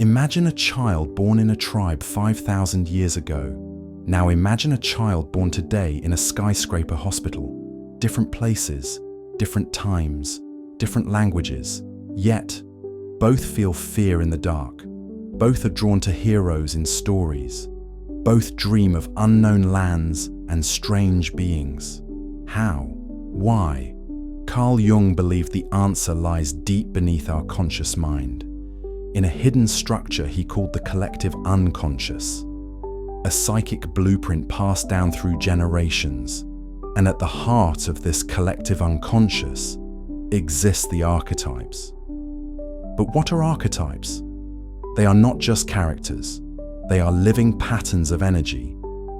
Imagine a child born in a tribe 5,000 years ago. Now imagine a child born today in a skyscraper hospital. Different places, different times, different languages. Yet, both feel fear in the dark. Both are drawn to heroes in stories. Both dream of unknown lands and strange beings. How? Why? Carl Jung believed the answer lies deep beneath our conscious mind, in a hidden structure he called the collective unconscious, a psychic blueprint passed down through generations. And at the heart of this collective unconscious exist the archetypes. But what are archetypes? They are not just characters. They are living patterns of energy,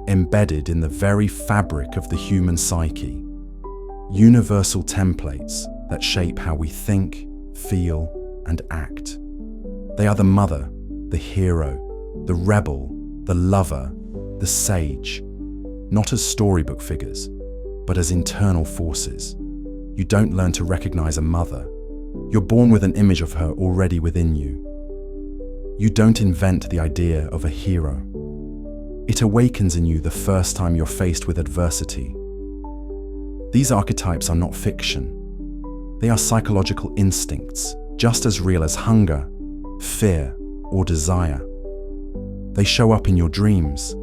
embedded in the very fabric of the human psyche. Universal templates that shape how we think, feel, and act. They are the mother, the hero, the rebel, the lover, the sage, not as storybook figures, but as internal forces. You don't learn to recognize a mother. You're born with an image of her already within you. You don't invent the idea of a hero. It awakens in you the first time you're faced with adversity. These archetypes are not fiction. They are psychological instincts, just as real as hunger, fear, or desire. They show up in your dreams.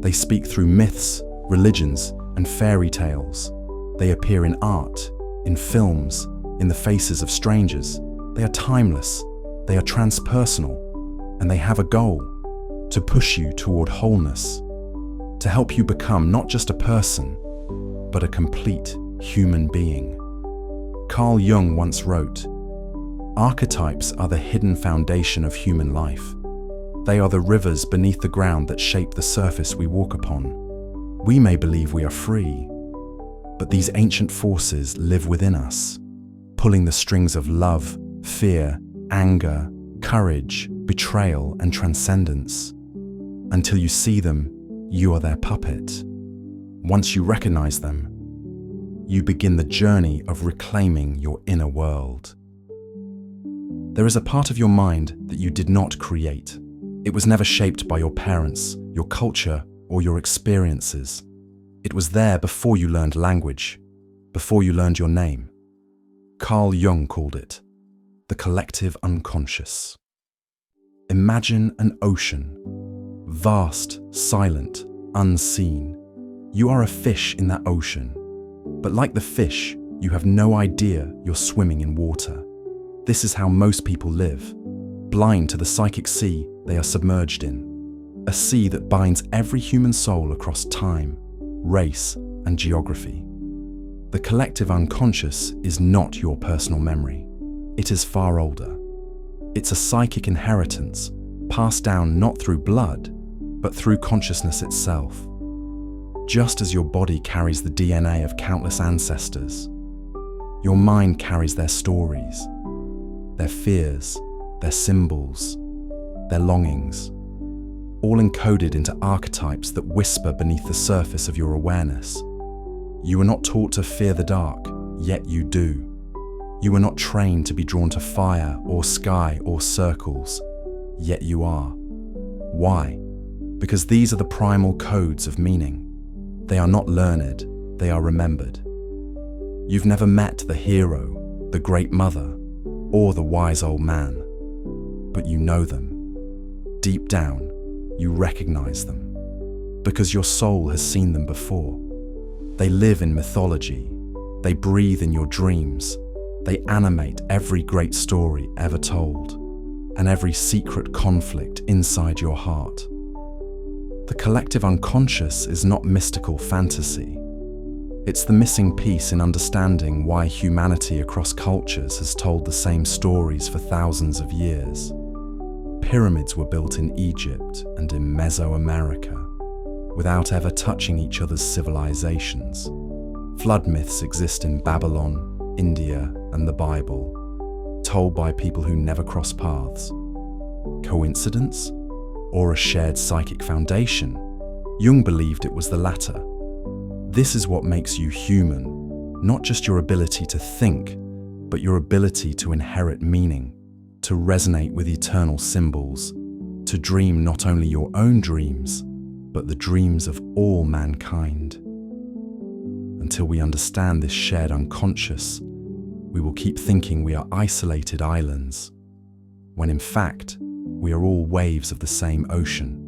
They speak through myths, religions, and fairy tales. They appear in art, in films, in the faces of strangers. They are timeless. They are transpersonal. And they have a goal: to push you toward wholeness, to help you become not just a person, but a complete human being. Carl Jung once wrote, "Archetypes are the hidden foundation of human life. They are the rivers beneath the ground that shape the surface we walk upon. We may believe we are free, but these ancient forces live within us, pulling the strings of love, fear, anger, courage, betrayal, and transcendence. Until you see them, you are their puppet. Once you recognize them, you begin the journey of reclaiming your inner world." There is a part of your mind that you did not create. It was never shaped by your parents, your culture, or your experiences. It was there before you learned language, before you learned your name. Carl Jung called it the collective unconscious. Imagine an ocean, vast, silent, unseen. You are a fish in that ocean, but like the fish, you have no idea you're swimming in water. This is how most people live, blind to the psychic sea they are submerged in, a sea that binds every human soul across time, race, and geography. The collective unconscious is not your personal memory. It is far older. It's a psychic inheritance, passed down not through blood, but through consciousness itself. Just as your body carries the DNA of countless ancestors, your mind carries their stories, their fears, their symbols, their longings, all encoded into archetypes that whisper beneath the surface of your awareness. You were not taught to fear the dark, yet you do. You were not trained to be drawn to fire or sky or circles, yet you are. Why? Because these are the primal codes of meaning. They are not learned, they are remembered. You've never met the hero, the great mother, or the wise old man, but you know them. Deep down, you recognize them, because your soul has seen them before. They live in mythology, they breathe in your dreams, they animate every great story ever told, and every secret conflict inside your heart. The collective unconscious is not mystical fantasy. It's the missing piece in understanding why humanity across cultures has told the same stories for thousands of years. Pyramids were built in Egypt and in Mesoamerica, without ever touching each other's civilizations. Flood myths exist in Babylon, India, and the Bible, told by people who never cross paths. Coincidence? Or a shared psychic foundation? Jung believed it was the latter. This is what makes you human, not just your ability to think, but your ability to inherit meaning, to resonate with eternal symbols, to dream not only your own dreams, but the dreams of all mankind. Until we understand this shared unconscious, we will keep thinking we are isolated islands, when in fact, we are all waves of the same ocean.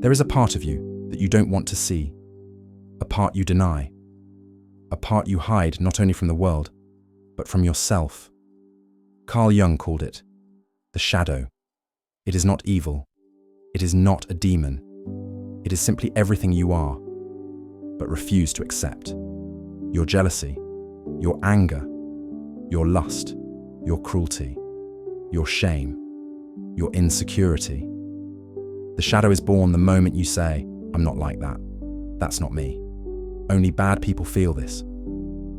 There is a part of you that you don't want to see, a part you deny, a part you hide not only from the world, but from yourself. Carl Jung called it the shadow. It is not evil. It is not a demon. It is simply everything you are, but refuse to accept. Your jealousy, your anger, your lust, your cruelty, your shame, your insecurity. The shadow is born the moment you say, "I'm not like that. That's not me. Only bad people feel this."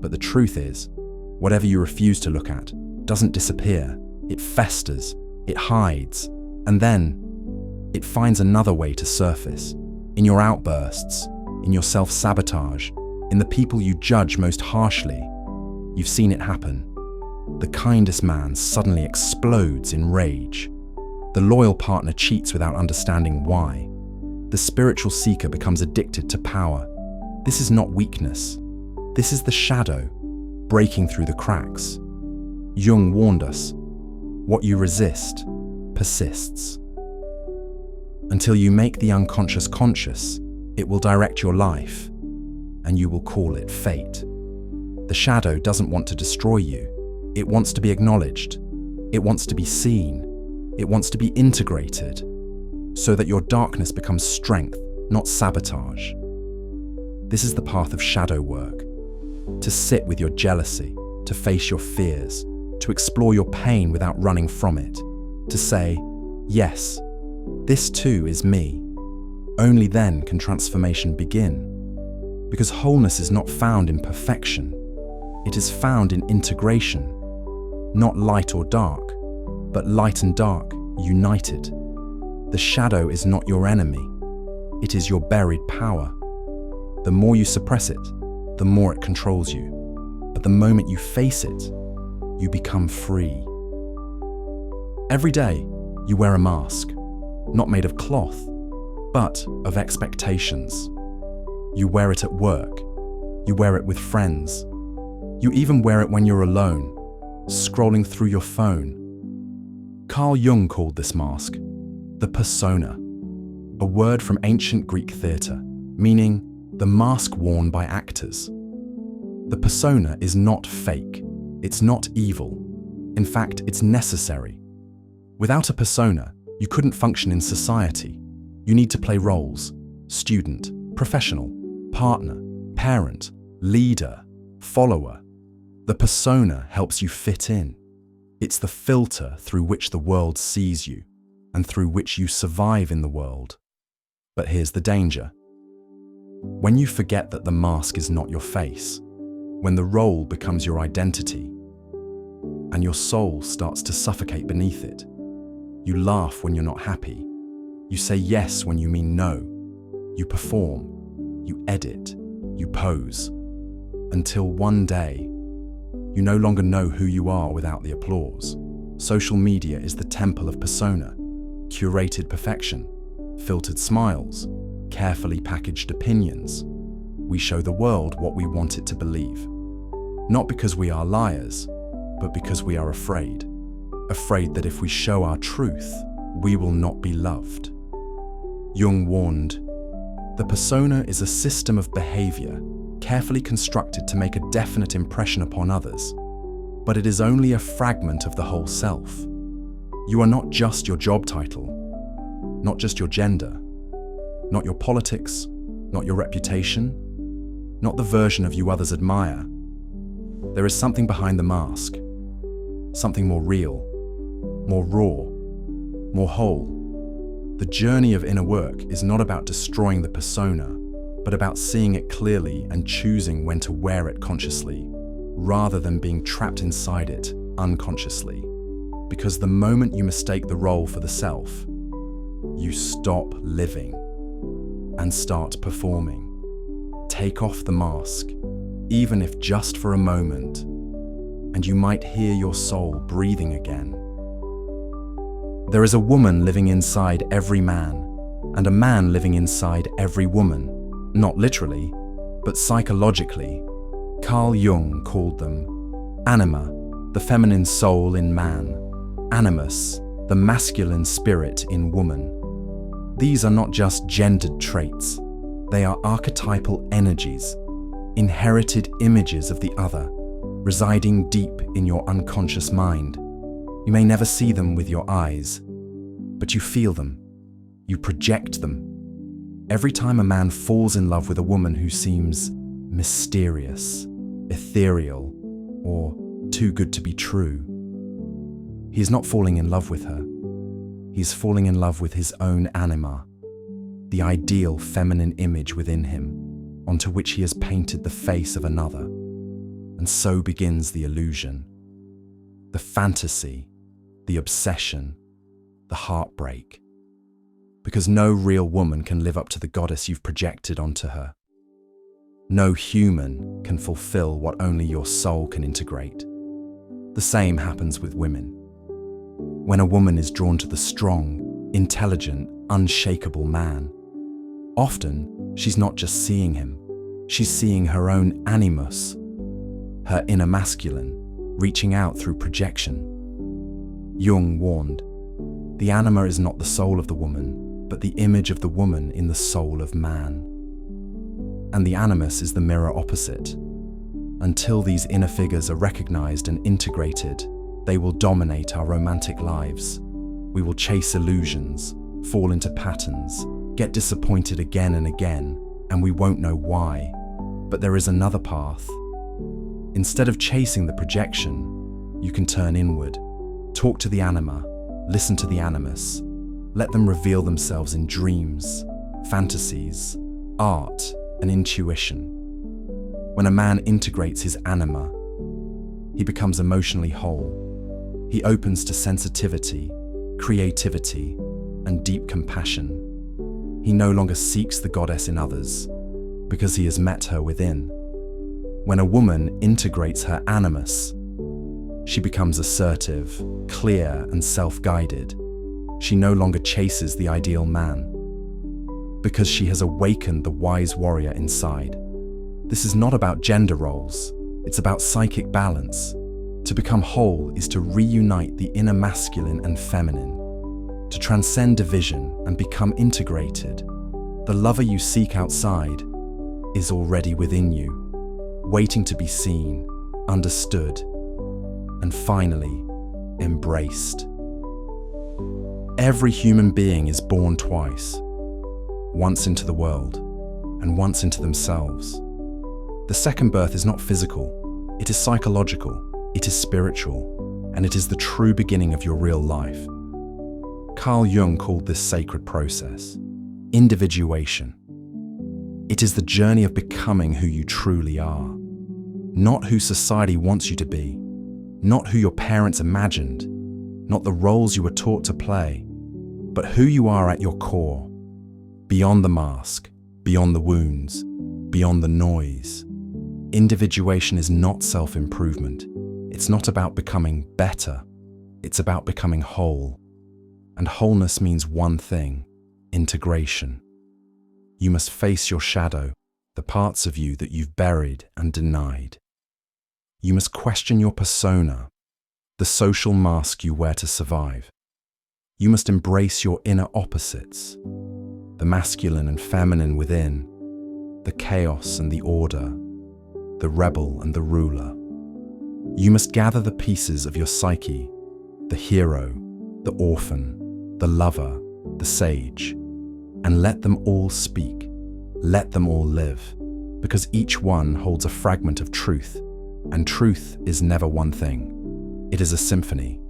But the truth is, whatever you refuse to look at doesn't disappear. It festers, it hides, and then it finds another way to surface. In your outbursts, in your self-sabotage, in the people you judge most harshly. You've seen it happen. The kindest man suddenly explodes in rage. The loyal partner cheats without understanding why. The spiritual seeker becomes addicted to power. This is not weakness. This is the shadow, breaking through the cracks. Jung warned us, what you resist persists. Until you make the unconscious conscious, it will direct your life, and you will call it fate. The shadow doesn't want to destroy you. It wants to be acknowledged. It wants to be seen. It wants to be integrated, so that your darkness becomes strength, not sabotage. This is the path of shadow work. To sit with your jealousy, to face your fears, to explore your pain without running from it, to say, yes, this too is me. Only then can transformation begin. Because wholeness is not found in perfection. It is found in integration. Not light or dark, but light and dark united. The shadow is not your enemy. It is your buried power. The more you suppress it, the more it controls you. But the moment you face it, you become free. Every day, you wear a mask, not made of cloth, but of expectations. You wear it at work. You wear it with friends. You even wear it when you're alone, scrolling through your phone. Carl Jung called this mask the persona, a word from ancient Greek theatre, meaning the mask worn by actors. The persona is not fake. It's not evil. In fact, it's necessary. Without a persona, you couldn't function in society. You need to play roles: student, professional, partner, parent, leader, follower. The persona helps you fit in. It's the filter through which the world sees you and through which you survive in the world. But here's the danger. When you forget that the mask is not your face, when the role becomes your identity, and your soul starts to suffocate beneath it, you laugh when you're not happy. You say yes when you mean no. You perform, you edit, you pose, until one day, you no longer know who you are without the applause. Social media is the temple of persona, curated perfection, filtered smiles, carefully packaged opinions. We show the world what we want it to believe. Not because we are liars, but because we are afraid. Afraid that if we show our truth, we will not be loved. Jung warned, the persona is a system of behavior carefully constructed to make a definite impression upon others, but it is only a fragment of the whole self. You are not just your job title, not just your gender, not your politics, not your reputation, not the version of you others admire. There is something behind the mask, something more real, more raw, more whole. The journey of inner work is not about destroying the persona, but about seeing it clearly and choosing when to wear it consciously, rather than being trapped inside it unconsciously. Because the moment you mistake the role for the self, you stop living and start performing. Take off the mask, even if just for a moment, and you might hear your soul breathing again. There is a woman living inside every man, and a man living inside every woman, not literally, but psychologically. Carl Jung called them Anima, the feminine soul in man, Animus, the masculine spirit in woman. These are not just gendered traits, they are archetypal energies, inherited images of the other, residing deep in your unconscious mind. You may never see them with your eyes, but you feel them, you project them. Every time a man falls in love with a woman who seems mysterious, ethereal, or too good to be true, he is not falling in love with her. He is falling in love with his own anima, the ideal feminine image within him, onto which he has painted the face of another. And so begins the illusion, the fantasy, the obsession, the heartbreak. Because no real woman can live up to the goddess you've projected onto her. No human can fulfill what only your soul can integrate. The same happens with women. When a woman is drawn to the strong, intelligent, unshakable man, often she's not just seeing him, she's seeing her own animus, her inner masculine, reaching out through projection. Jung warned, the anima is not the soul of the woman, but the image of the woman in the soul of man. And the animus is the mirror opposite. Until these inner figures are recognized and integrated, they will dominate our romantic lives. We will chase illusions, fall into patterns, get disappointed again and again, and we won't know why. But there is another path. Instead of chasing the projection, you can turn inward. Talk to the anima, listen to the animus. Let them reveal themselves in dreams, fantasies, art, and intuition. When a man integrates his anima, he becomes emotionally whole. He opens to sensitivity, creativity, and deep compassion. He no longer seeks the goddess in others, because he has met her within. When a woman integrates her animus, she becomes assertive, clear, and self-guided. She no longer chases the ideal man, because she has awakened the wise warrior inside. This is not about gender roles, it's about psychic balance. To become whole is to reunite the inner masculine and feminine, to transcend division and become integrated. The lover you seek outside is already within you, waiting to be seen, understood, and finally, embraced. Every human being is born twice, once into the world and once into themselves. The second birth is not physical, it is psychological, it is spiritual, and it is the true beginning of your real life. Carl Jung called this sacred process individuation. It is the journey of becoming who you truly are, not who society wants you to be, not who your parents imagined, not the roles you were taught to play, but who you are at your core, beyond the mask, beyond the wounds, beyond the noise. Individuation is not self-improvement. It's not about becoming better. It's about becoming whole. And wholeness means one thing: integration. You must face your shadow, the parts of you that you've buried and denied. You must question your persona, the social mask you wear to survive. You must embrace your inner opposites, the masculine and feminine within, the chaos and the order, the rebel and the ruler. You must gather the pieces of your psyche, the hero, the orphan, the lover, the sage, and let them all speak, let them all live, because each one holds a fragment of truth, and truth is never one thing. It is a symphony.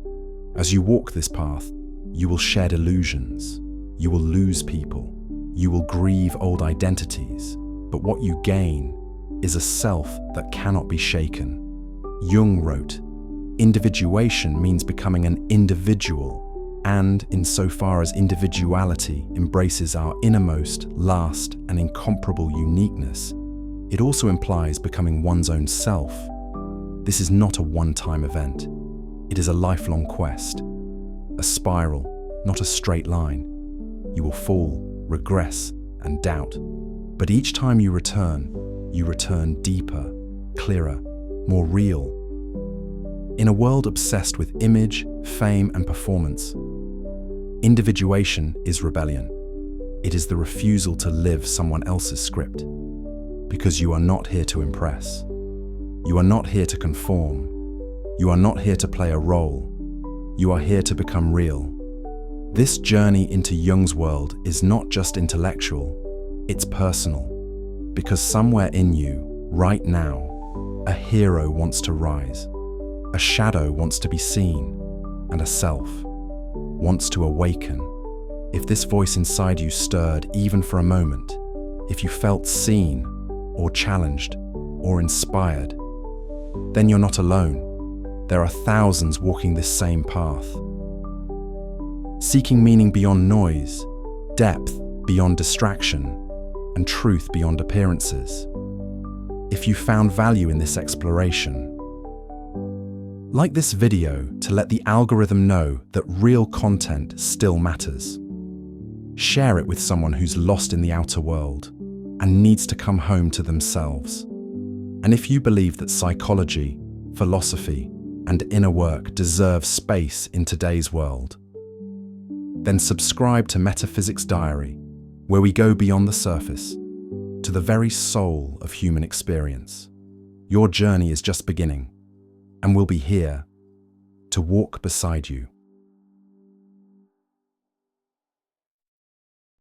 As you walk this path, you will shed illusions, you will lose people, you will grieve old identities, but what you gain is a self that cannot be shaken. Jung wrote, individuation means becoming an individual, and insofar as individuality embraces our innermost, last, and incomparable uniqueness, it also implies becoming one's own self. This is not a one-time event. It is a lifelong quest, a spiral not a straight line. You will fall, regress, and doubt. But each time you return deeper, clearer, more real. In a world obsessed with image, fame, and performance, individuation is rebellion. It is the refusal to live someone else's script. Because you are not here to impress. You are not here to conform. You are not here to play a role. You are here to become real. This journey into Jung's world is not just intellectual, it's personal. Because somewhere in you, right now, a hero wants to rise, a shadow wants to be seen, and a self wants to awaken. If this voice inside you stirred even for a moment, if you felt seen, or challenged, or inspired, then you're not alone. There are thousands walking this same path. Seeking meaning beyond noise, depth beyond distraction, and truth beyond appearances. If you found value in this exploration, like this video to let the algorithm know that real content still matters. Share it with someone who's lost in the outer world and needs to come home to themselves. And if you believe that psychology, philosophy, and inner work deserve space in today's world, then subscribe to Metaphysics Diary, where we go beyond the surface, to the very soul of human experience. Your journey is just beginning, and we'll be here to walk beside you.